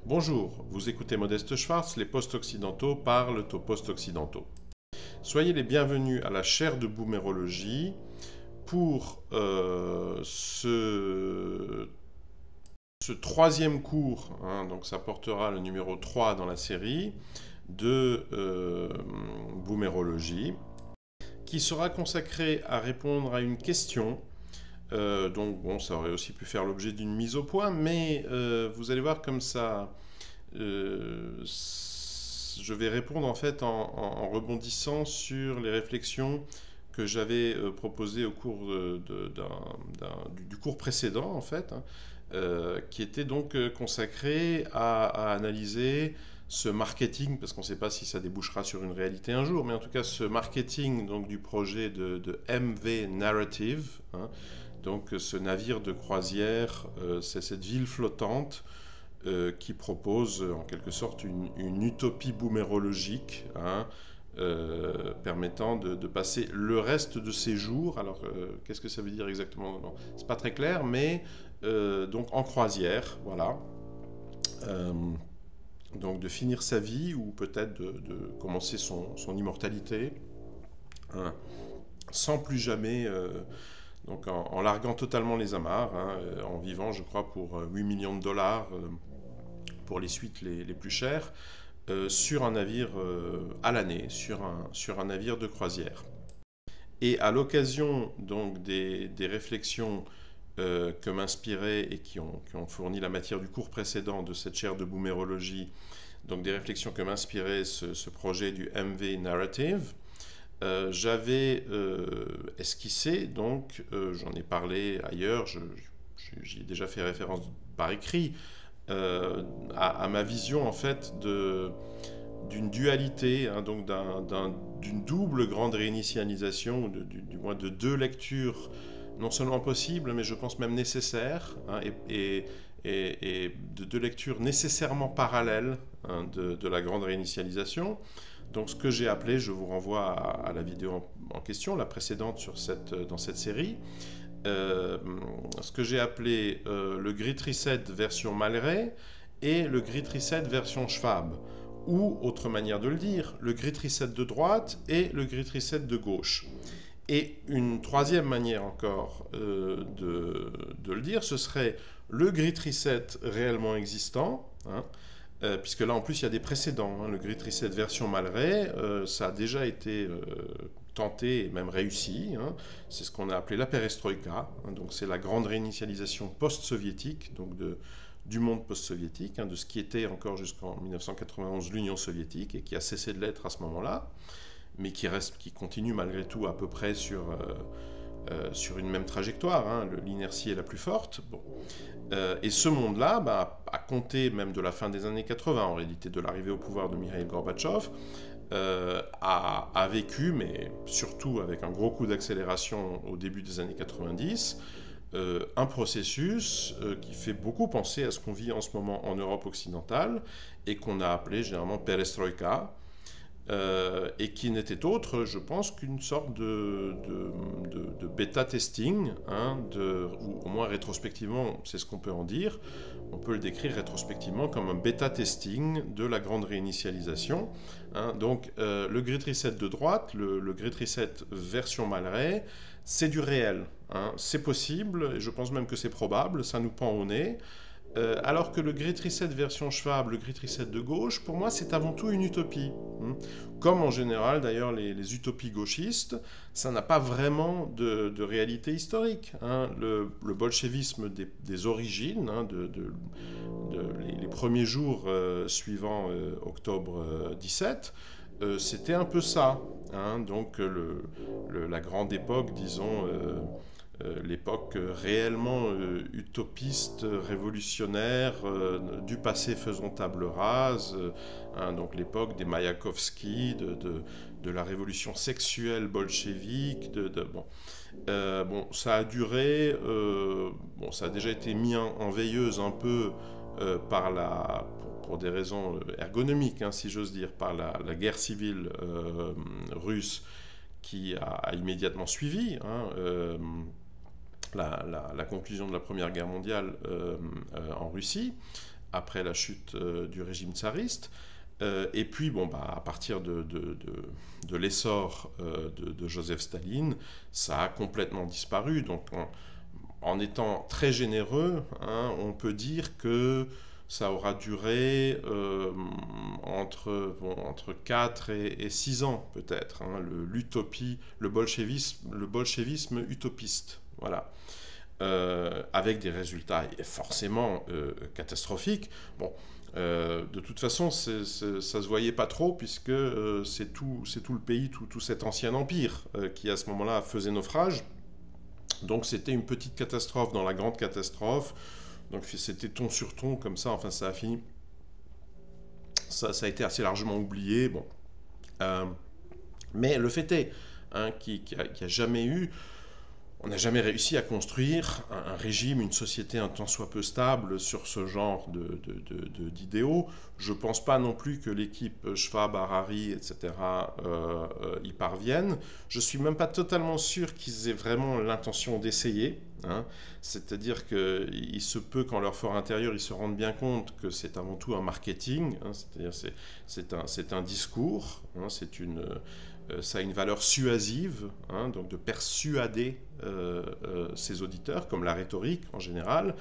Bonjour, vous écoutez Modeste Schwartz, les post-occidentaux parlent aux post-occidentaux. Soyez les bienvenus à la chaire de boomérologie pour ce troisième cours, donc ça portera le numéro 3 dans la série de boomérologie, qui sera consacré à répondre à une question. Donc bon, ça aurait aussi pu faire l'objet d'une mise au point, mais vous allez voir comme ça, je vais répondre en fait en rebondissant sur les réflexions que j'avais proposées au cours du cours précédent en fait, qui était donc consacré à analyser ce marketing, parce qu'on ne sait pas si ça débouchera sur une réalité un jour, mais en tout cas ce marketing donc, du projet de MV Narrative, donc ce navire de croisière, c'est cette ville flottante qui propose en quelque sorte une utopie boomérologique, permettant de passer le reste de ses jours. Alors qu'est-ce que ça veut dire exactement? C'est pas très clair, mais donc en croisière, voilà. Donc de finir sa vie ou peut-être de commencer son immortalité, sans plus jamais... donc en larguant totalement les amarres, en vivant, je crois, pour 8 millions de dollars pour les suites les plus chères, sur un navire à l'année, sur un navire de croisière. Et à l'occasion donc des réflexions que m'inspiraient et qui ont fourni la matière du cours précédent de cette chaire de boomérologie, donc des réflexions que m'inspirait ce projet du MV Narrative, j'avais esquissé, donc j'en ai parlé ailleurs, j'y ai déjà fait référence par écrit, à ma vision en fait d'une dualité, donc d'une double grande réinitialisation, du moins de deux lectures non seulement possibles, mais je pense même nécessaires, et de deux lectures nécessairement parallèles de la grande réinitialisation. Donc ce que j'ai appelé, je vous renvoie à la vidéo en question, la précédente dans cette série, ce que j'ai appelé le Great Reset version Malray et le Great Reset version Schwab, ou, autre manière de le dire, le Great Reset de droite et le Great Reset de gauche. Et une troisième manière encore de le dire, ce serait le Great Reset réellement existant, puisque là en plus il y a des précédents. Le Great Reset version Malray, ça a déjà été tenté et même réussi. C'est ce qu'on a appelé la perestroïka. Donc c'est la grande réinitialisation post-soviétique, donc du monde post-soviétique, de ce qui était encore jusqu'en 1991 l'Union soviétique et qui a cessé de l'être à ce moment-là, mais qui continue malgré tout à peu près sur une même trajectoire. L'inertie est la plus forte. Bon. Et ce monde-là, à compter même de la fin des années 80, en réalité de l'arrivée au pouvoir de Mikhail Gorbatchev, a vécu, mais surtout avec un gros coup d'accélération au début des années 90, un processus qui fait beaucoup penser à ce qu'on vit en ce moment en Europe occidentale et qu'on a appelé généralement perestroïka, et qui n'était autre, je pense, qu'une sorte de bêta-testing, ou au moins rétrospectivement, c'est ce qu'on peut en dire, on peut le décrire rétrospectivement comme un bêta-testing de la grande réinitialisation. Donc le Great Reset de droite, le Great Reset version Malray, c'est du réel, c'est possible, et je pense même que c'est probable, ça nous pend au nez. Alors que le Great Reset version Schwab, le Great Reset de gauche, pour moi, c'est avant tout une utopie. Comme en général, d'ailleurs, les utopies gauchistes, ça n'a pas vraiment de réalité historique. Le bolchevisme des origines, les premiers jours suivant octobre 17, c'était un peu ça. Donc la grande époque, disons... l'époque réellement utopiste, révolutionnaire, du passé faisant table rase, donc l'époque des Mayakovsky, de la révolution sexuelle bolchevique, bon, ça a duré, ça a déjà été mis en veilleuse un peu pour des raisons ergonomiques, si j'ose dire, par la guerre civile russe qui a immédiatement suivi. La conclusion de la Première Guerre mondiale en Russie, après la chute du régime tsariste. Et puis, bon, bah, à partir de l'essor de Joseph Staline, ça a complètement disparu. Donc, en étant très généreux, hein, on peut dire que ça aura duré entre 4 et 6 ans, peut-être, hein, l'utopie, le bolchevisme utopiste. Voilà. Avec des résultats forcément catastrophiques. Bon, de toute façon, ça se voyait pas trop, puisque c'est tout le pays, tout cet ancien empire qui à ce moment-là faisait naufrage. Donc c'était une petite catastrophe dans la grande catastrophe. Donc c'était ton sur ton comme ça. Enfin, ça a fini. Ça a été assez largement oublié. Bon, mais le fait est qu'il n'y a jamais eu. On n'a jamais réussi à construire un régime, une société un tant soit peu stable sur ce genre d'idéaux. Je ne pense pas non plus que l'équipe Schwab, Harari, etc. Y parviennent. Je ne suis même pas totalement sûr qu'ils aient vraiment l'intention d'essayer. Hein. C'est-à-dire qu'il se peut qu'en leur fort intérieur, ils se rendent bien compte que c'est avant tout un marketing. Hein. C'est-à-dire c'est un discours. Hein. Ça a une valeur suasive, hein, donc de persuader ses auditeurs, comme la rhétorique en général,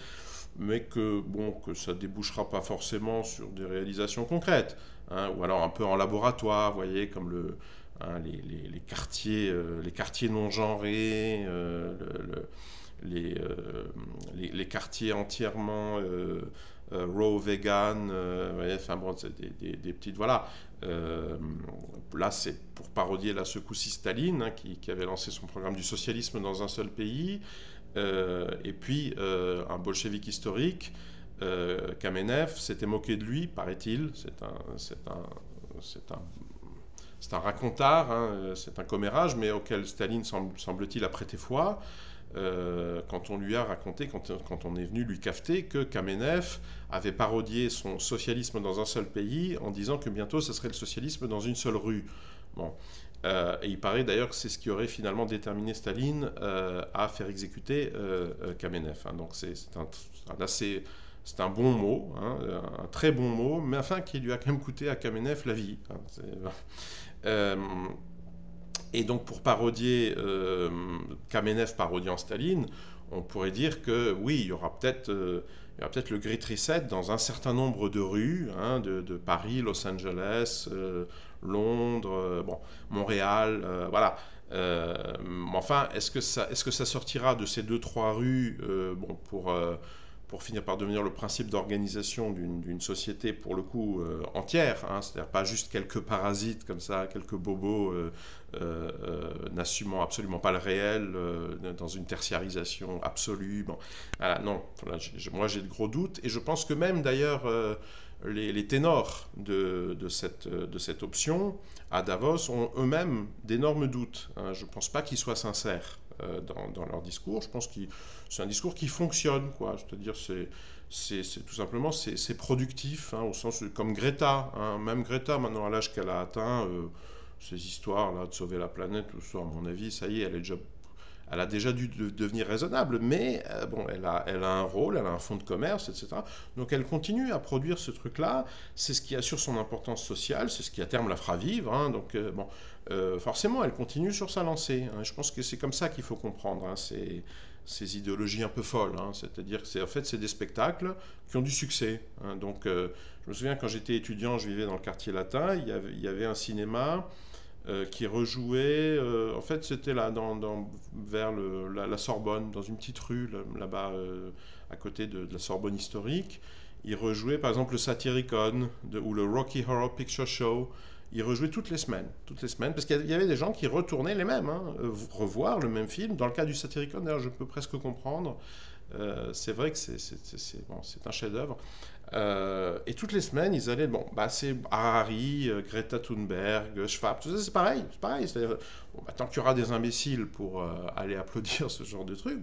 mais que ça ne débouchera pas forcément sur des réalisations concrètes, hein, ou alors un peu en laboratoire, vous voyez, comme les quartiers non genrés, les quartiers entièrement raw vegan, enfin bon, c'est des petites, voilà. Là, c'est pour parodier la secousse Staline, hein, qui avait lancé son programme du socialisme dans un seul pays, et puis un bolchevique historique, Kamenev, s'était moqué de lui, paraît-il. C'est un racontard, hein, c'est un commérage, mais auquel Staline semble-t-il a prêté foi. Quand on lui a raconté, quand on est venu lui cafeter, que Kamenev avait parodié son socialisme dans un seul pays en disant que bientôt ce serait le socialisme dans une seule rue. Bon. Et il paraît d'ailleurs que c'est ce qui aurait finalement déterminé Staline à faire exécuter Kamenev. Hein. Donc c'est un bon mot, hein, un très bon mot, mais enfin qui lui a quand même coûté à Kamenev la vie. Hein. Et donc pour parodier Kamenev parodiant Staline, on pourrait dire que oui, il y aura peut-être le Great Reset dans un certain nombre de rues, hein, de Paris, Los Angeles, Londres, Montréal, voilà. Enfin, est-ce que ça sortira de ces 2-3 rues pour finir par devenir le principe d'organisation d'une société, pour le coup, entière, hein, c'est-à-dire pas juste quelques parasites comme ça, quelques bobos n'assumant absolument pas le réel, dans une tertiarisation absolue. Bon, voilà, non, voilà, moi j'ai de gros doutes, et je pense que même d'ailleurs les ténors de cette option à Davos ont eux-mêmes d'énormes doutes. Hein. Je ne pense pas qu'ils soient sincères dans leur discours. Je pense que c'est un discours qui fonctionne, quoi. C'est-à-dire, c'est tout simplement c'est productif, hein, au sens comme Greta. Hein. Même Greta, maintenant à l'âge qu'elle a atteint, ces histoires-là de sauver la planète, tout ça, à mon avis, ça y est, elle a déjà dû devenir raisonnable, mais elle a un rôle, elle a un fonds de commerce, etc. Donc elle continue à produire ce truc-là. C'est ce qui assure son importance sociale, c'est ce qui à terme la fera vivre. Hein. Donc forcément, elle continue sur sa lancée. Hein. Je pense que c'est comme ça qu'il faut comprendre ces idéologies un peu folles. Hein. C'est-à-dire que en fait, c'est des spectacles qui ont du succès. Hein. Donc je me souviens quand j'étais étudiant, je vivais dans le quartier latin, il y avait un cinéma qui rejouait, en fait c'était là vers la Sorbonne, dans une petite rue là-bas à côté de la Sorbonne historique. Il rejouait par exemple le Satyricon ou le Rocky Horror Picture Show. Il rejouait toutes les semaines, parce qu'il y avait des gens qui retournaient les mêmes, hein, revoir le même film. Dans le cas du Satyricon, d'ailleurs, je peux presque comprendre. C'est vrai que c'est un chef-d'œuvre. Et toutes les semaines, ils allaient, c'est Harari, Greta Thunberg, Schwab, tout ça, c'est pareil. C'est-à-dire, tant qu'il y aura des imbéciles pour aller applaudir ce genre de truc,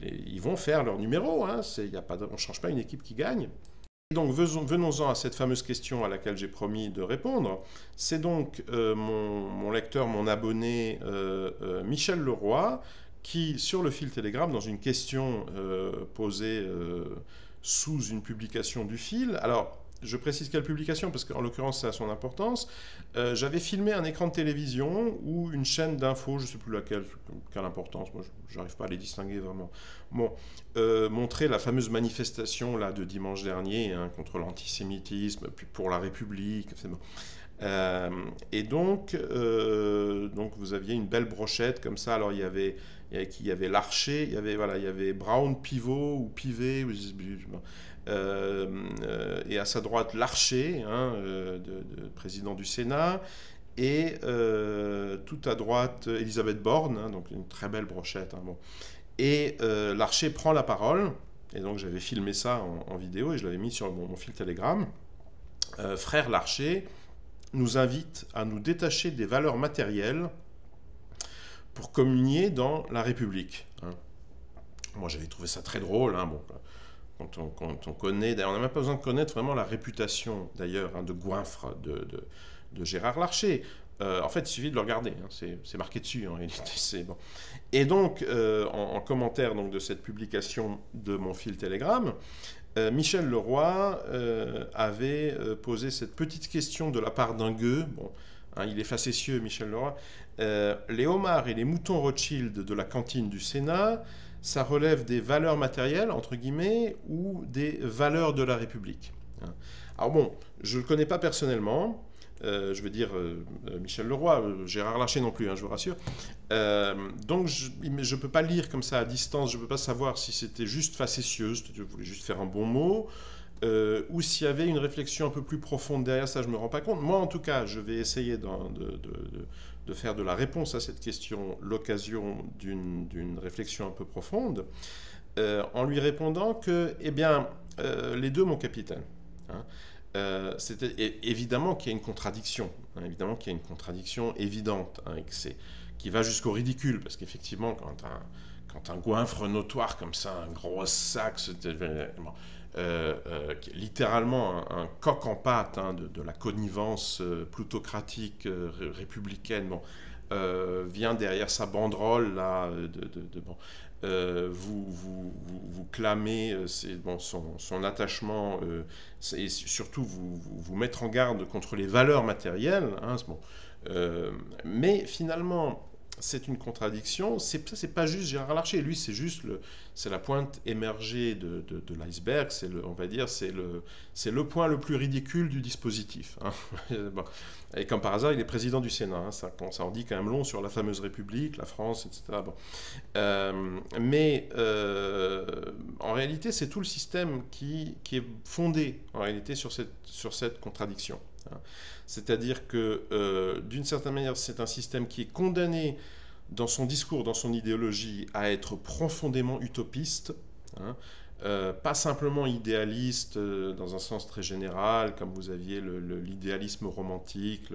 ils vont faire leur numéro. Hein, on ne change pas une équipe qui gagne. Et donc, venons-en à cette fameuse question à laquelle j'ai promis de répondre. C'est donc mon lecteur, mon abonné, Michel Leroy, qui, sur le fil Telegram, dans une question posée sous une publication du fil. Alors, je précise quelle publication, parce qu'en l'occurrence, ça a son importance. J'avais filmé un écran de télévision ou une chaîne d'infos, je ne sais plus laquelle, quelle importance, moi je n'arrive pas à les distinguer vraiment. Bon, montrer la fameuse manifestation là, de dimanche dernier hein, contre l'antisémitisme, puis pour la République, c'est bon. Et donc vous aviez une belle brochette comme ça. Alors il y avait Larcher, il y avait Brown, Pivot ou Pivet, et à sa droite Larcher, hein, président du Sénat, et tout à droite Elisabeth Borne, hein, donc une très belle brochette. Hein, bon. Et Larcher prend la parole, et donc j'avais filmé ça en vidéo et je l'avais mis sur mon fil Telegram. Frère Larcher nous invite à nous détacher des valeurs matérielles pour communier dans la République. Hein. Moi, j'avais trouvé ça très drôle. Hein, bon, quand on connaît, d'ailleurs, on n'a même pas besoin de connaître vraiment la réputation, d'ailleurs, hein, de goinfre de Gérard Larcher. En fait, il suffit de le regarder. Hein, c'est marqué dessus, en réalité. Bon. Et donc, en commentaire donc, de cette publication de mon fil Telegram, Michel Leroy avait posé cette petite question de la part d'un gueux. Bon, hein, il est facétieux, Michel Leroy. Les homards et les moutons Rothschild de la cantine du Sénat, ça relève des valeurs matérielles, entre guillemets, ou des valeurs de la République. Hein. Alors bon, je ne le connais pas personnellement. Je veux dire Michel Leroy, Gérard Larcher non plus, hein, je vous rassure. Donc je ne peux pas lire comme ça à distance, je ne peux pas savoir si c'était juste facétieux, je voulais juste faire un bon mot, ou s'il y avait une réflexion un peu plus profonde derrière ça, je ne me rends pas compte. Moi en tout cas, je vais essayer de faire de la réponse à cette question l'occasion d'une réflexion un peu profonde, en lui répondant que, eh bien, les deux, mon capitaine, hein, évidemment qu'il y a une contradiction, hein, évidemment qu'il y a une contradiction évidente, hein, qui va jusqu'au ridicule, parce qu'effectivement, quand un goinfre notoire comme ça, un gros sac, littéralement un coq en pâte hein, de la connivence plutocratique républicaine, bon, vient derrière sa banderole là, vous clamez son attachement et surtout vous mettre en garde contre les valeurs matérielles. Hein, bon. Mais finalement, c'est une contradiction. C'est pas juste Gérard Larcher. Lui, c'est la pointe émergée de l'iceberg. On va dire, c'est le point le plus ridicule du dispositif. Hein. Bon. Et comme par hasard, il est président du Sénat. Hein. Ça en dit quand même long sur la fameuse République, la France, etc. Bon. Mais en réalité, c'est tout le système qui est fondé en réalité sur cette contradiction. Hein. C'est-à-dire que, d'une certaine manière, c'est un système qui est condamné dans son discours, dans son idéologie, à être profondément utopiste, hein, pas simplement idéaliste dans un sens très général, comme vous aviez l'idéalisme romantique,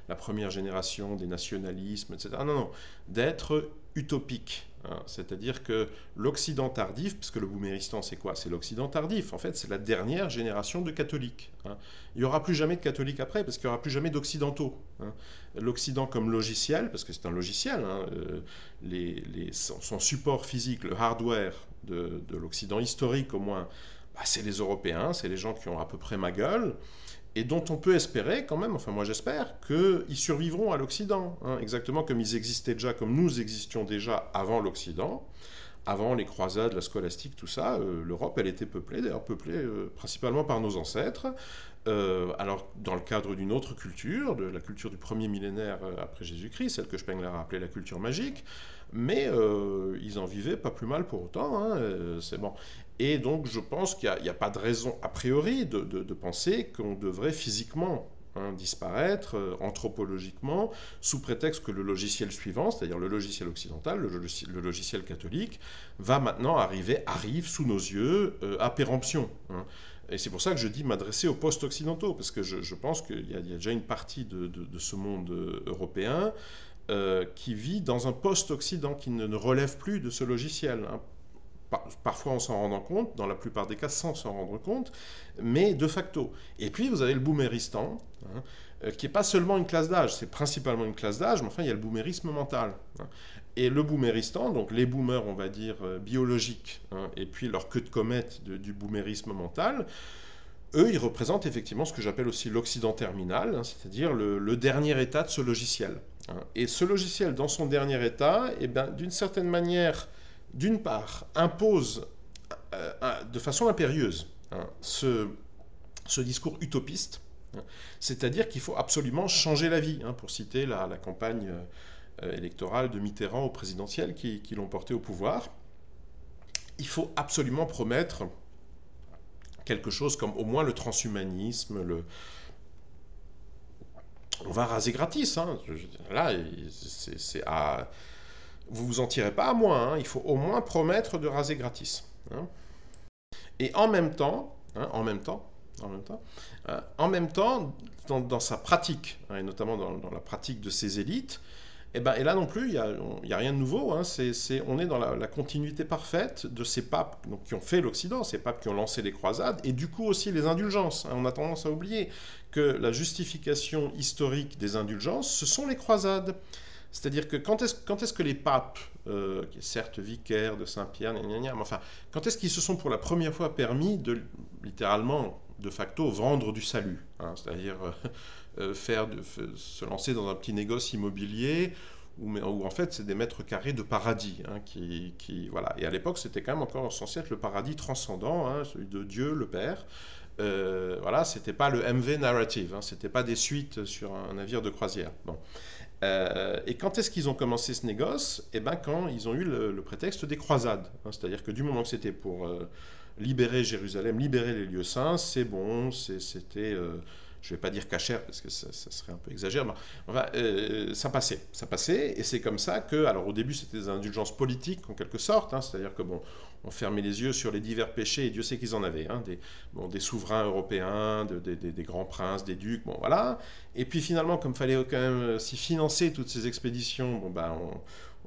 la première génération des nationalismes, etc. Non, non, d'être utopique. Hein, c'est-à-dire que l'Occident tardif, parce que le booméristan c'est quoi? C'est l'Occident tardif, en fait c'est la dernière génération de catholiques. Hein. Il n'y aura plus jamais de catholiques après, parce qu'il n'y aura plus jamais d'occidentaux. Hein. L'Occident comme logiciel, parce que c'est un logiciel, hein, son support physique, le hardware de l'Occident historique au moins, bah, c'est les Européens, c'est les gens qui ont à peu près ma gueule, et dont on peut espérer quand même, enfin moi j'espère, qu'ils survivront à l'Occident, hein, exactement comme ils existaient déjà, comme nous existions déjà avant l'Occident, avant les croisades, la scolastique, tout ça. L'Europe, elle était peuplée, d'ailleurs peuplée principalement par nos ancêtres, alors dans le cadre d'une autre culture, de la culture du premier millénaire après Jésus-Christ, celle que Spengler a appelée la culture magique, mais ils en vivaient pas plus mal pour autant, hein, c'est bon. Et donc je pense qu'il n'y a pas de raison a priori de penser qu'on devrait physiquement disparaître anthropologiquement sous prétexte que le logiciel suivant, c'est-à-dire le logiciel occidental, le logiciel catholique, arrive sous nos yeux à péremption. Hein. Et c'est pour ça que je dis m'adresser aux post-occidentaux, parce que je pense qu'il y a déjà une partie de ce monde européen qui vit dans un post-occident, qui ne relève plus de ce logiciel. Hein. parfois en s'en rendant compte, dans la plupart des cas sans s'en rendre compte, mais de facto. Et puis vous avez le booméristan, hein, qui n'est pas seulement une classe d'âge, c'est principalement une classe d'âge, mais enfin il y a le boomérisme mental. Hein. Et le booméristan, donc les boomers, on va dire, biologiques, hein, et puis leur queue de comète du boomérisme mental, eux, ils représentent effectivement ce que j'appelle aussi l'Occident terminal, hein, c'est-à-dire le dernier état de ce logiciel. Hein. Et ce logiciel, dans son dernier état, eh ben, d'une certaine manière, d'une part, impose de façon impérieuse, hein, ce discours utopiste, hein, c'est-à-dire qu'il faut absolument changer la vie, hein, pour citer la campagne électorale de Mitterrand au présidentiel qui l'ont porté au pouvoir. Il faut absolument promettre quelque chose comme au moins le transhumanisme, on va raser gratis. Hein. Là, vous vous en tirez pas à moins. Hein. Il faut au moins promettre de raser gratis. Hein. Et en même temps, dans sa pratique, hein, et notamment dans la pratique de ces élites, et là non plus, il n'y a rien de nouveau. Hein. On est dans la continuité parfaite de ces papes donc, qui ont fait l'Occident, ces papes qui ont lancé les croisades, et du coup aussi les indulgences. Hein. On a tendance à oublier que la justification historique des indulgences, ce sont les croisades. C'est-à-dire que quand est-ce que les papes, qui certes vicaires de Saint-Pierre, mais enfin, quand est-ce qu'ils se sont pour la première fois permis de, littéralement, de facto, vendre du salut, hein, c'est-à-dire se lancer dans un petit négoce immobilier où en fait c'est des mètres carrés de paradis, hein, voilà. Et à l'époque c'était quand même encore censé être le paradis transcendant, hein, celui de Dieu le Père. Voilà, c'était pas le MV narrative, hein, c'était pas des suites sur un navire de croisière. Bon. Et quand est-ce qu'ils ont commencé ce négoce? Eh bien, quand ils ont eu le prétexte des croisades. Hein, c'est-à-dire que du moment que c'était pour libérer Jérusalem, libérer les lieux saints, c'est bon, c'était... je ne vais pas dire cachère parce que ça serait un peu exagéré, mais enfin, ça passait, et c'est comme ça que, alors au début c'était des indulgences politiques en quelque sorte, hein, c'est-à-dire que bon, on fermait les yeux sur les divers péchés, et Dieu sait qu'ils en avaient, hein, des souverains européens, des grands princes, des ducs, bon voilà, et puis finalement comme il fallait quand même s'y financer toutes ces expéditions, bon ben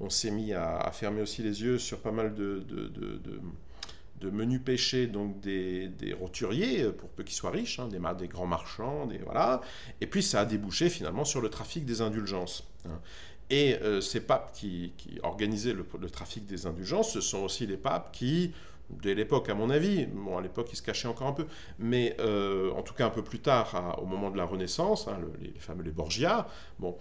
on s'est mis à fermer aussi les yeux sur pas mal de menus péchés, donc des roturiers, pour peu qu'ils soient riches, hein, des grands marchands, voilà. Et puis ça a débouché finalement sur le trafic des indulgences. Hein. Et ces papes qui organisaient le trafic des indulgences, ce sont aussi les papes qui, dès l'époque à mon avis, bon à l'époque ils se cachaient encore un peu, mais en tout cas un peu plus tard, au moment de la Renaissance, hein, les Borgia, bon,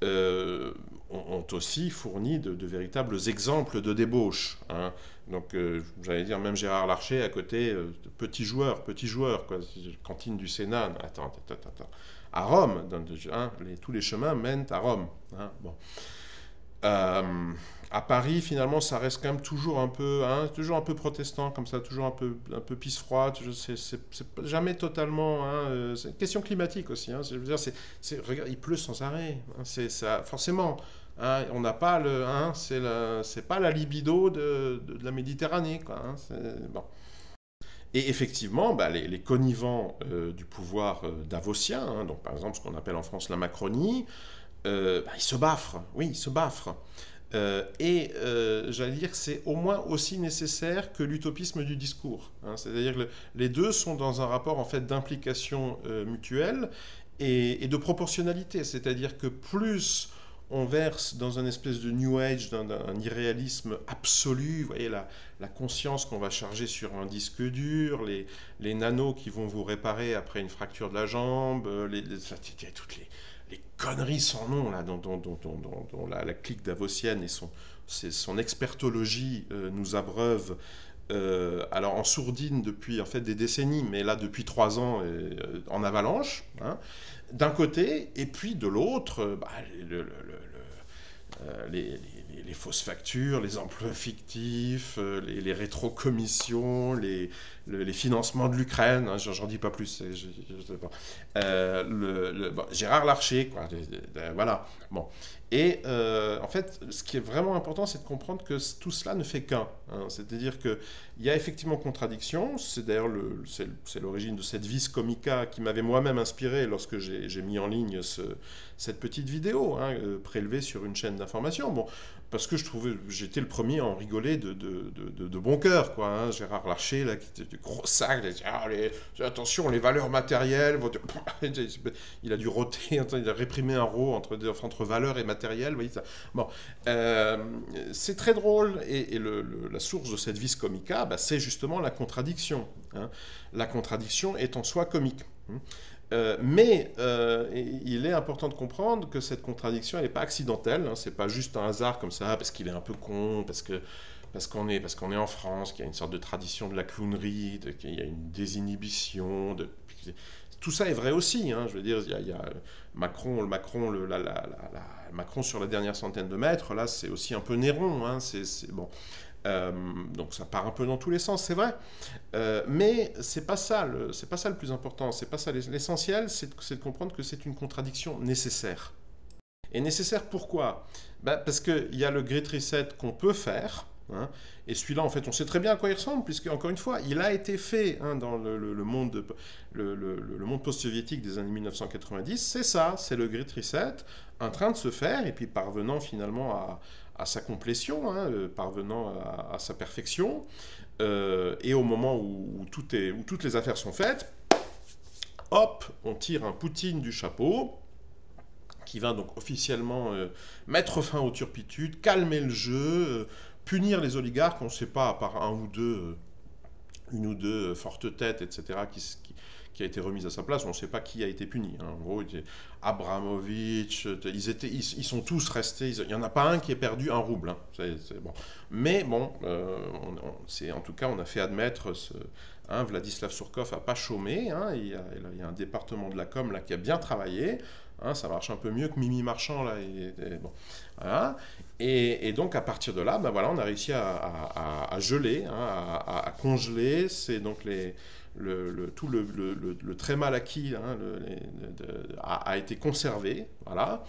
ont aussi fourni de véritables exemples de débauche. Hein. Donc, j'allais dire, même Gérard Larcher à côté, petit joueur, quoi, cantine du Sénat. Attends. À Rome, hein, tous les chemins mènent à Rome. Hein, bon. À Paris, finalement, ça reste quand même toujours un peu protestant, comme ça, toujours un peu pisse froide. C'est jamais totalement. Hein, c'est une question climatique aussi. Hein, je veux dire, regarde, il pleut sans arrêt. Hein, ça, forcément. Hein, on n'a pas c'est pas la libido de la Méditerranée, quoi. Hein, bon. Et effectivement, bah, les connivents du pouvoir davosien, hein, donc par exemple ce qu'on appelle en France la Macronie, bah, ils se baffrent. Oui, ils se baffrent. J'allais dire que c'est au moins aussi nécessaire que l'utopisme du discours. Hein, c'est-à-dire que les deux sont dans un rapport en fait d'implication mutuelle et de proportionnalité. C'est-à-dire que plus on verse dans un espèce de New Age, d'un irréalisme absolu, vous voyez la conscience qu'on va charger sur un disque dur, les nanos qui vont vous réparer après une fracture de la jambe, toutes les conneries sans nom là, dont la clique davosienne et son expertologie nous abreuvent, alors en sourdine depuis en fait des décennies, mais là depuis 3 ans en avalanche, hein, d'un côté, et puis de l'autre, bah, les fausses factures, les emplois fictifs, les rétrocommissions, les financements de l'Ukraine, hein, j'en dis pas plus, je sais pas. Bon, Gérard Larcher, quoi, voilà. Bon. Et en fait, ce qui est vraiment important, c'est de comprendre que tout cela ne fait qu'un. Hein. C'est-à-dire qu'il y a effectivement contradiction. C'est d'ailleurs c'est l'origine de cette vis comica qui m'avait moi-même inspiré lorsque j'ai mis en ligne cette petite vidéo, hein, prélevée sur une chaîne d'information. Bon, parce que j'étais le premier à en rigoler de bon cœur, quoi. Hein. Gérard Larcher, là, qui était du gros sac, il a dit, attention, les valeurs matérielles, il a dû roter, il a réprimé un rot entre valeurs et matériel, vous voyez ça. Bon, c'est très drôle, et la source de cette vis comica, bah, c'est justement la contradiction. Hein. La contradiction est en soi comique. Mais il est important de comprendre que cette contradiction, elle n'est pas accidentelle, hein, c'est pas juste un hasard comme ça, parce qu'il est un peu con, parce qu'on est en France, qu'il y a une sorte de tradition de la clownerie, qu'il y a une désinhibition. Tout ça est vrai aussi, hein, je veux dire, il y a Macron sur la dernière centaine de mètres, là c'est aussi un peu Néron, hein, bon. Donc ça part un peu dans tous les sens, c'est vrai. Mais c'est pas ça le plus important. C'est pas ça l'essentiel, c'est de comprendre que c'est une contradiction nécessaire. Et nécessaire pourquoi? Parce qu'il y a le Great Reset qu'on peut faire. Hein, et celui-là, en fait, on sait très bien à quoi il ressemble, puisque, encore une fois, il a été fait hein, dans le monde post-soviétique des années 1990. C'est ça, c'est le Great Reset, en train de se faire, et puis parvenant finalement à sa complétion, hein, parvenant à sa perfection. Et au moment où toutes les affaires sont faites, hop, on tire un Poutine du chapeau, qui va donc officiellement mettre fin aux turpitudes, calmer le jeu, punir les oligarques, on ne sait pas, à part une ou deux fortes têtes, etc., qui a été remise à sa place, on ne sait pas qui a été puni. Hein. En gros, Abramovich, ils sont tous restés, il n'y en a pas un qui ait perdu un rouble. Hein. C'est bon. Mais bon, en tout cas, on a fait admettre Vladislav Surkov n'a pas chômé, hein, il y a un département de la com là, qui a bien travaillé. Hein, ça marche un peu mieux que Mimi Marchand là. Bon, voilà. Et donc à partir de là, ben voilà, on a réussi à geler, hein, à congeler. C'est donc tout le très mal acquis hein, a été conservé, voilà.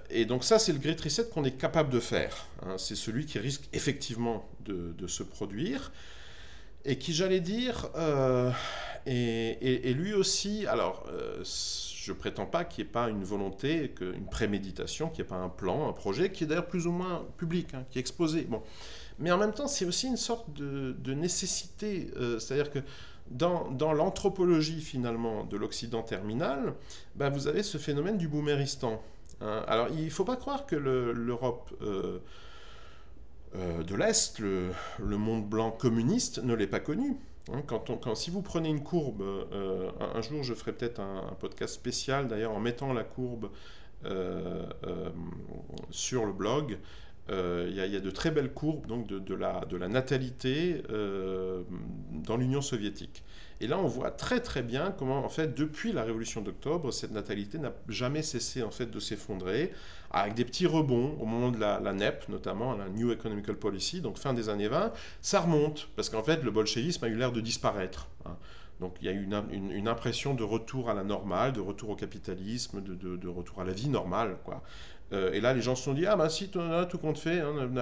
Et donc ça, c'est le Great Reset qu'on est capable de faire. Hein, c'est celui qui risque effectivement de se produire et qui, j'allais dire, et lui aussi, alors. Je ne prétends pas qu'il n'y ait pas une volonté, une préméditation, qu'il n'y ait pas un plan, un projet, qui est d'ailleurs plus ou moins public, hein, qui est exposé. Bon. Mais en même temps, c'est aussi une sorte de nécessité. C'est-à-dire que dans l'anthropologie, finalement, de l'Occident terminal, bah, vous avez ce phénomène du booméristan. Hein. Alors, il ne faut pas croire que l'Europe de l'Est, le monde blanc communiste, ne l'ait pas connu. Hein, si vous prenez une courbe, un jour je ferai peut-être un podcast spécial d'ailleurs en mettant la courbe sur le blog, il y a de très belles courbes donc de la natalité dans l'Union soviétique. Et là on voit très très bien comment en fait depuis la révolution d'octobre cette natalité n'a jamais cessé en fait de s'effondrer avec des petits rebonds au moment de la NEP notamment, la New Economical Policy, donc fin des années 20, ça remonte parce qu'en fait le bolchevisme a eu l'air de disparaître. Hein. Donc il y a eu une impression de retour à la normale, de retour au capitalisme, de retour à la vie normale, quoi. Et là, les gens se sont dit, ah ben si, on a tout compte fait, hein, on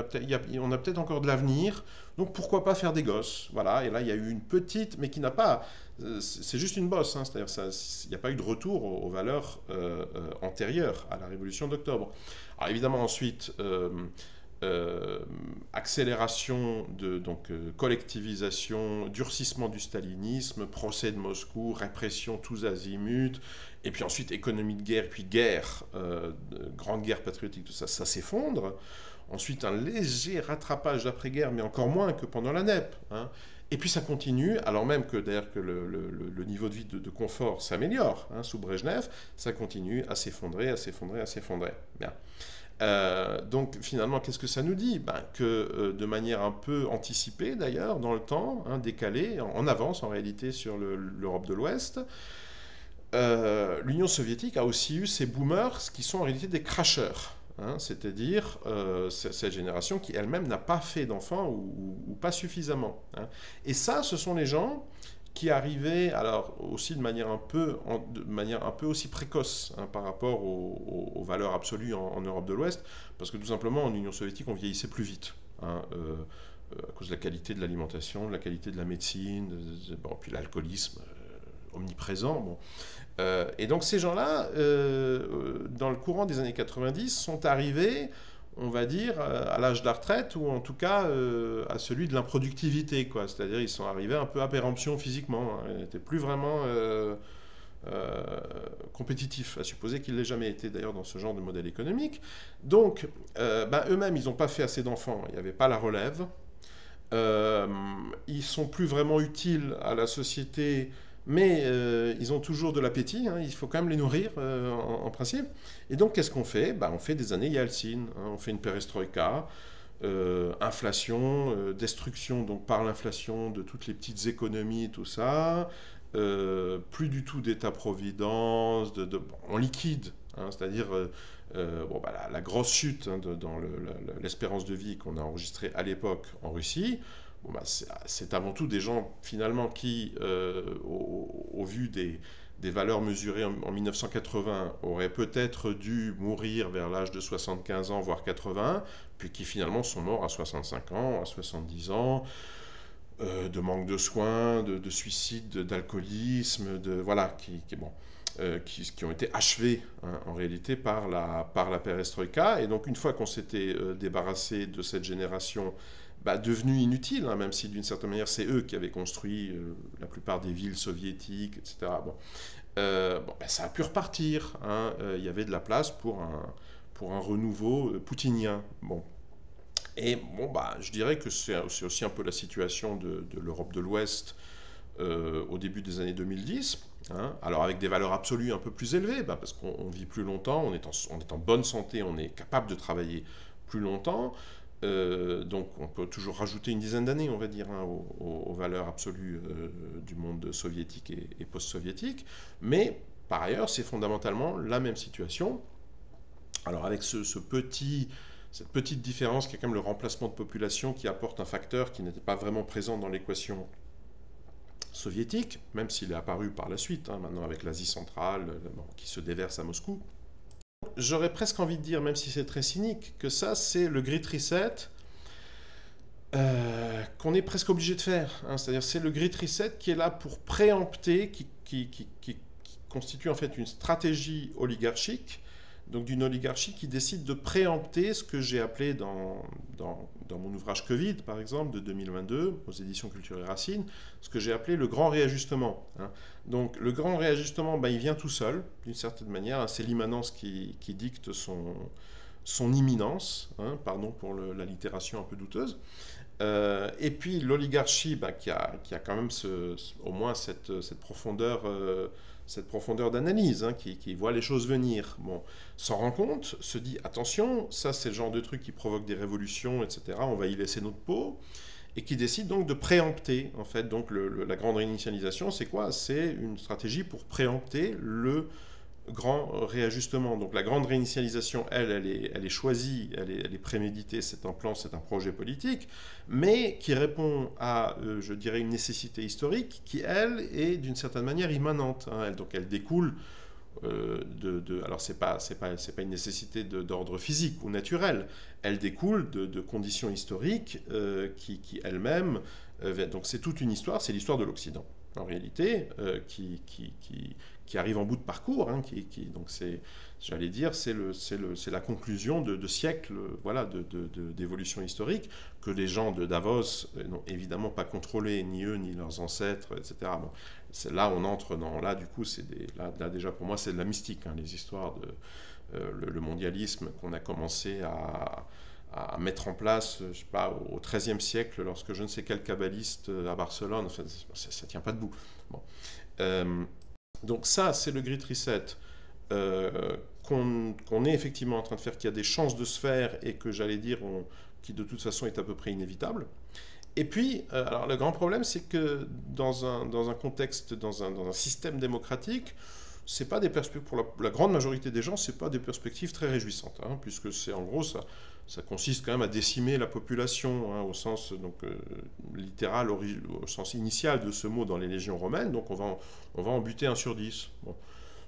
a peut-être encore de l'avenir, donc pourquoi pas faire des gosses, voilà. Et là, il y a eu une petite, mais qui n'a pas, c'est juste une bosse, hein, c'est-à-dire il n'y a pas eu de retour aux valeurs antérieures à la Révolution d'octobre. Alors évidemment, ensuite, accélération collectivisation, durcissement du stalinisme, procès de Moscou, répression tous azimuts, et puis ensuite économie de guerre, puis guerre, grande guerre patriotique, tout ça, ça s'effondre. Ensuite un léger rattrapage d'après-guerre, mais encore moins que pendant la NEP. Hein. Et puis ça continue, alors même que d'ailleurs que le niveau de vie de confort s'améliore hein, sous Brejnev, ça continue à s'effondrer, à s'effondrer, à s'effondrer. Bien. Donc finalement, qu'est-ce que ça nous dit? Que de manière un peu anticipée d'ailleurs, dans le temps, hein, décalée, en avance en réalité sur l'Europe de l'Ouest, l'Union soviétique a aussi eu ces boomers qui sont en réalité des crashers. Hein, c'est-à-dire cette génération qui elle-même n'a pas fait d'enfants ou pas suffisamment. Hein. Et ça, ce sont les gens qui arrivaient, alors aussi de manière un peu aussi précoce hein, par rapport aux valeurs absolues en Europe de l'Ouest, parce que tout simplement en Union soviétique on vieillissait plus vite, hein, à cause de la qualité de l'alimentation, de la qualité de la médecine, puis l'alcoolisme omniprésent. Bon. Et donc ces gens-là, dans le courant des années 90, sont arrivés on va dire, à l'âge de la retraite, ou en tout cas à celui de l'improductivité, quoi. C'est-à-dire ils sont arrivés un peu à péremption physiquement, hein. Ils n'étaient plus vraiment compétitifs, à supposer qu'ils ne l'aient jamais été d'ailleurs dans ce genre de modèle économique. Donc, eux-mêmes, ils n'ont pas fait assez d'enfants, il n'y avait pas la relève. Ils sont plus vraiment utiles à la société, mais ils ont toujours de l'appétit, hein, il faut quand même les nourrir en principe. Et donc qu'est-ce qu'on fait? On fait des années Yeltsin, hein, on fait une perestroïka, inflation, destruction donc par l'inflation de toutes les petites économies, tout ça, plus du tout d'État-providence, en liquide, hein, c'est-à-dire la grosse chute, hein, dans l'espérance de vie qu'on a enregistrée à l'époque en Russie. C'est avant tout des gens finalement qui, au vu des valeurs mesurées en 1980, auraient peut-être dû mourir vers l'âge de 75 ans, voire 80, puis qui finalement sont morts à 65 ans, à 70 ans, de manque de soins, de suicide, d'alcoolisme, voilà, qui ont été achevés, hein, en réalité par la perestroïka. Et donc une fois qu'on s'était débarrassé de cette génération devenue inutile, hein, même si d'une certaine manière c'est eux qui avaient construit la plupart des villes soviétiques, etc. Ça a pu repartir, hein. Il y avait de la place pour un renouveau poutinien. Bon. Et je dirais que c'est aussi un peu la situation de l'Europe de l'Ouest au début des années 2010. Hein. Alors avec des valeurs absolues un peu plus élevées, parce qu'on vit plus longtemps, on est en bonne santé, on est capable de travailler plus longtemps. Donc on peut toujours rajouter une dizaine d'années, on va dire, hein, aux valeurs absolues du monde soviétique et post-soviétique. Mais par ailleurs, c'est fondamentalement la même situation. Alors avec cette petite différence qui est quand même le remplacement de population, qui apporte un facteur qui n'était pas vraiment présent dans l'équation soviétique, même s'il est apparu par la suite, hein, maintenant avec l'Asie centrale, qui se déverse à Moscou. J'aurais presque envie de dire, même si c'est très cynique, que ça, c'est le Great Reset qu'on est presque obligé de faire, hein. C'est-à-dire, c'est le Great Reset qui est là pour préempter, qui constitue en fait une stratégie oligarchique, donc d'une oligarchie qui décide de préempter ce que j'ai appelé dans mon ouvrage Covid, par exemple, de 2022, aux éditions Culture et Racines, ce que j'ai appelé le grand réajustement, hein. Donc le grand réajustement, il vient tout seul, d'une certaine manière, hein. C'est l'immanence qui dicte son imminence, hein, pardon pour l'allitération un peu douteuse. Et puis l'oligarchie, qui a quand même au moins cette profondeur d'analyse, hein, qui voit les choses venir, s'en rend compte, se dit attention, ça c'est le genre de truc qui provoque des révolutions, etc. On va y laisser notre peau, et qui décide donc de préempter, en fait. Donc la grande réinitialisation, c'est quoi? C'est une stratégie pour préempter le grand réajustement. Donc la grande réinitialisation, elle est choisie, elle est préméditée, c'est un plan, c'est un projet politique, mais qui répond à, je dirais, une nécessité historique qui, elle, est d'une certaine manière immanente, hein. Donc elle découle alors c'est pas une nécessité d'ordre physique ou naturel, elle découle de conditions historiques qui elles-mêmes, donc c'est toute une histoire, c'est l'histoire de l'Occident en réalité, qui arrive en bout de parcours, hein, donc j'allais dire, c'est la conclusion de siècles, voilà, d'évolution historique, que les gens de Davos n'ont évidemment pas contrôlé, ni eux, ni leurs ancêtres, etc. Là, on entre là, du coup, là, déjà, pour moi, c'est de la mystique, hein, les histoires le mondialisme qu'on a commencé à mettre en place, je sais pas, au XIIIe siècle, lorsque je ne sais quel kabbaliste à Barcelone, enfin, ça tient pas debout. Bon. Donc ça, c'est le Great Reset qu'on est effectivement en train de faire, qui a des chances de se faire, et que j'allais dire, qui de toute façon est à peu près inévitable. Et puis, alors le grand problème, c'est que dans un contexte, dans un système démocratique, c'est pas des perspectives, pour la grande majorité des gens, c'est pas des perspectives très réjouissantes, hein, puisque c'est en gros ça consiste quand même à décimer la population, hein, au sens littéral, au sens initial de ce mot dans les légions romaines. Donc on va en buter 1 sur 10. Bon.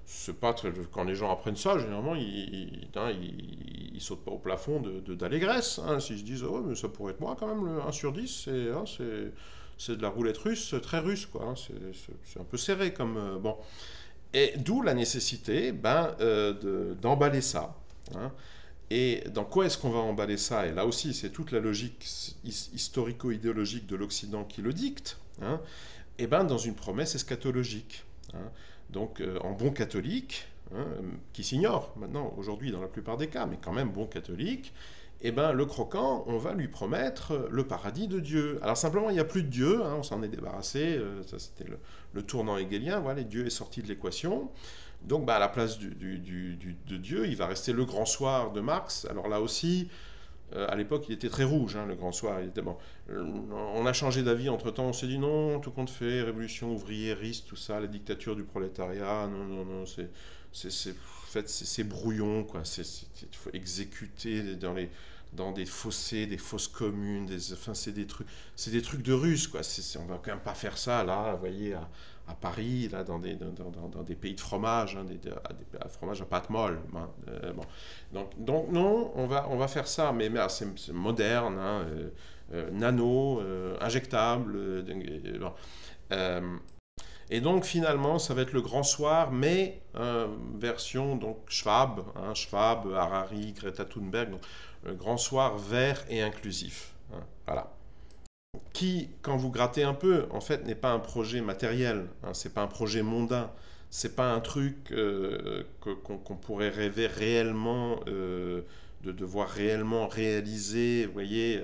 C'est pas très, quand les gens apprennent ça, généralement ils sautent pas au plafond d'allégresse, hein, s'ils se disent oh, mais ça pourrait être moi quand même, le 1 sur 10, c'est de la roulette russe, très russe, quoi, hein, c'est un peu serré comme bon. Et d'où la nécessité d'emballer ça, hein. Et dans quoi est-ce qu'on va emballer ça? Et là aussi, c'est toute la logique historico-idéologique de l'Occident qui le dicte. Hein. Et bien dans une promesse eschatologique. Hein. Donc en bon catholique, hein, qui s'ignore maintenant aujourd'hui dans la plupart des cas, mais quand même bon catholique, et ben le croquant, on va lui promettre le paradis de Dieu. Alors simplement, il n'y a plus de Dieu, hein, on s'en est débarrassé, ça c'était le tournant hegelien, voilà, Dieu est sorti de l'équation. Donc bah, à la place de Dieu, il va rester le grand soir de Marx. Alors là aussi, à l'époque, il était très rouge, hein, le grand soir. Il était, bon. On a changé d'avis entre-temps, on s'est dit non, tout compte fait, révolution ouvriériste, tout ça, la dictature du prolétariat, non, non, non, en fait, c'est brouillon, quoi. Il faut exécuter dans des fossés, des fosses communes, enfin, c'est des trucs de Russes, quoi. On va quand même pas faire ça, là, vous voyez, à Paris, là, dans des pays de fromage, hein, des fromages à pâte molle. Hein, bon. Donc, non, on va faire ça, mais c'est moderne, hein, nano, injectable. Bon. Euh, et donc finalement, ça va être le grand soir, mais version donc Schwab, hein, Schwab, Harari, Greta Thunberg, donc le grand soir vert et inclusif. Hein, voilà. Qui, quand vous grattez un peu, en fait, n'est pas un projet matériel, hein, c'est pas un projet mondain, c'est pas un truc qu'on pourrait rêver réellement de devoir réellement réaliser. Vous voyez,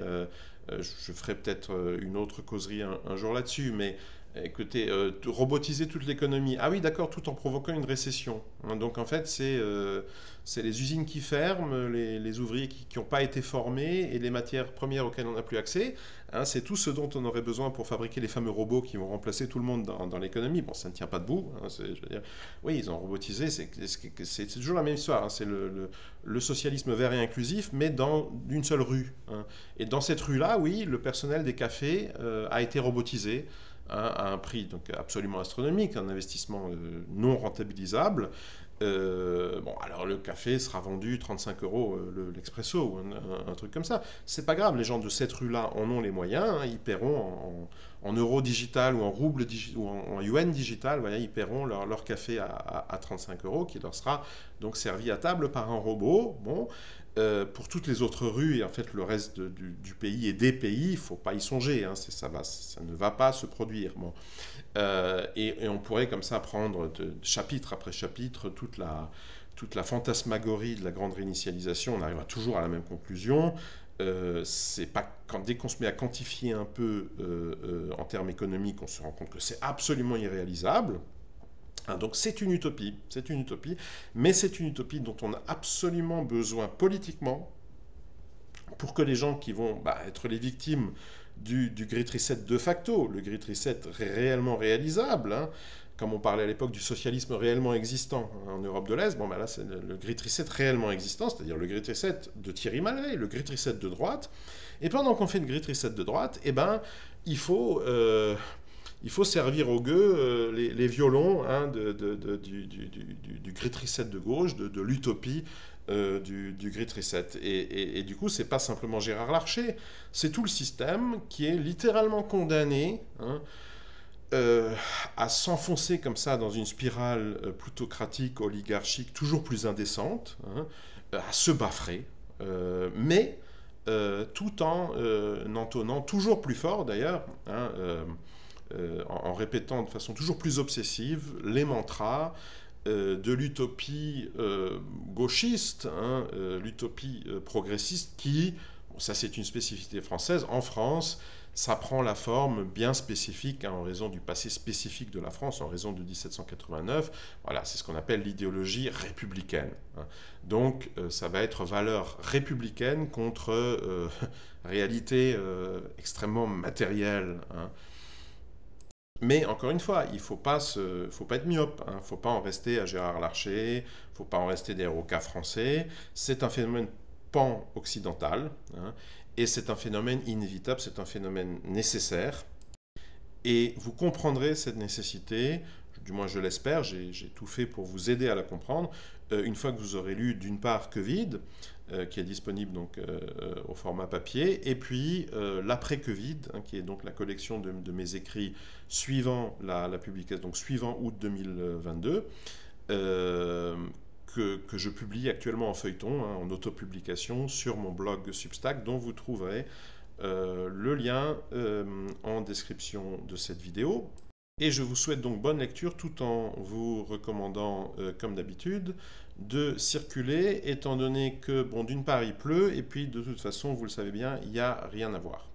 je ferai peut-être une autre causerie un jour là-dessus, mais écoutez, robotiser toute l'économie. Ah oui, d'accord, tout en provoquant une récession. Hein, donc en fait, c'est les usines qui ferment, les ouvriers qui n'ont pas été formés et les matières premières auxquelles on n'a plus accès. Hein, c'est tout ce dont on aurait besoin pour fabriquer les fameux robots qui vont remplacer tout le monde dans l'économie. Bon, ça ne tient pas debout. Hein, je veux dire, oui, ils ont robotisé, c'est toujours la même histoire. Hein, c'est le socialisme vert et inclusif, mais dans une seule rue. Hein. Et dans cette rue-là, oui, le personnel des cafés a été robotisé, hein, à un prix donc absolument astronomique, un investissement non rentabilisable. Bon, alors le café sera vendu 35 euros l'expresso ou un truc comme ça. C'est pas grave, les gens de cette rue-là en ont les moyens, hein, ils paieront en euros digital ou en rouble ou en yuan digital, voilà, ils paieront leur café à 35 euros qui leur sera donc servi à table par un robot. Bon, pour toutes les autres rues et en fait le reste du pays et des pays, il ne faut pas y songer, hein, ça ne va pas se produire. Bon. Et on pourrait comme ça prendre chapitre après chapitre toute la fantasmagorie de la grande réinitialisation, on arrivera toujours à la même conclusion. C'est pas dès qu'on se met à quantifier un peu en termes économiques, on se rend compte que c'est absolument irréalisable. Hein, donc c'est une utopie, mais c'est une utopie dont on a absolument besoin politiquement pour que les gens qui vont être les victimes du Great Reset de facto, le Great Reset réellement réalisable, hein, comme on parlait à l'époque du socialisme réellement existant en Europe de l'Est, bon là c'est le Great Reset réellement existant, c'est-à-dire le Great Reset de Thierry Mallet, le Great Reset de droite. Et pendant qu'on fait le Great Reset de droite, eh ben, il faut servir au gueux les violons, hein, du Great Reset de gauche, de l'utopie du Great Reset. Et du coup, c'est pas simplement Gérard Larcher, c'est tout le système qui est littéralement condamné, hein, à s'enfoncer comme ça dans une spirale plutocratique, oligarchique, toujours plus indécente, hein, à se baffrer, mais tout en entonnant toujours plus fort d'ailleurs, hein, en répétant de façon toujours plus obsessive les mantras de l'utopie gauchiste, hein, l'utopie progressiste qui, bon, ça c'est une spécificité française, en France, ça prend la forme bien spécifique, hein, en raison du passé spécifique de la France, en raison de 1789. Voilà, c'est ce qu'on appelle l'idéologie républicaine. Hein. Donc, ça va être valeur républicaine contre réalité extrêmement matérielle. Hein. Mais encore une fois, il ne faut pas être myope. Il ne faut pas en rester à Gérard Larcher, il ne faut pas en rester des au cas français. C'est un phénomène pan-occidental, hein, et c'est un phénomène inévitable, c'est un phénomène nécessaire. Et vous comprendrez cette nécessité, du moins je l'espère, j'ai tout fait pour vous aider à la comprendre, une fois que vous aurez lu d'une part Covid, qui est disponible donc au format papier, et puis l'après-Covid, hein, qui est donc la collection de mes écrits suivant la publication, donc suivant août 2022, que je publie actuellement en feuilleton, hein, en autopublication, sur mon blog Substack, dont vous trouverez le lien en description de cette vidéo. Et je vous souhaite donc bonne lecture tout en vous recommandant, comme d'habitude, de circuler, étant donné que, bon, d'une part, il pleut, et puis de toute façon, vous le savez bien, il n'y a rien à voir.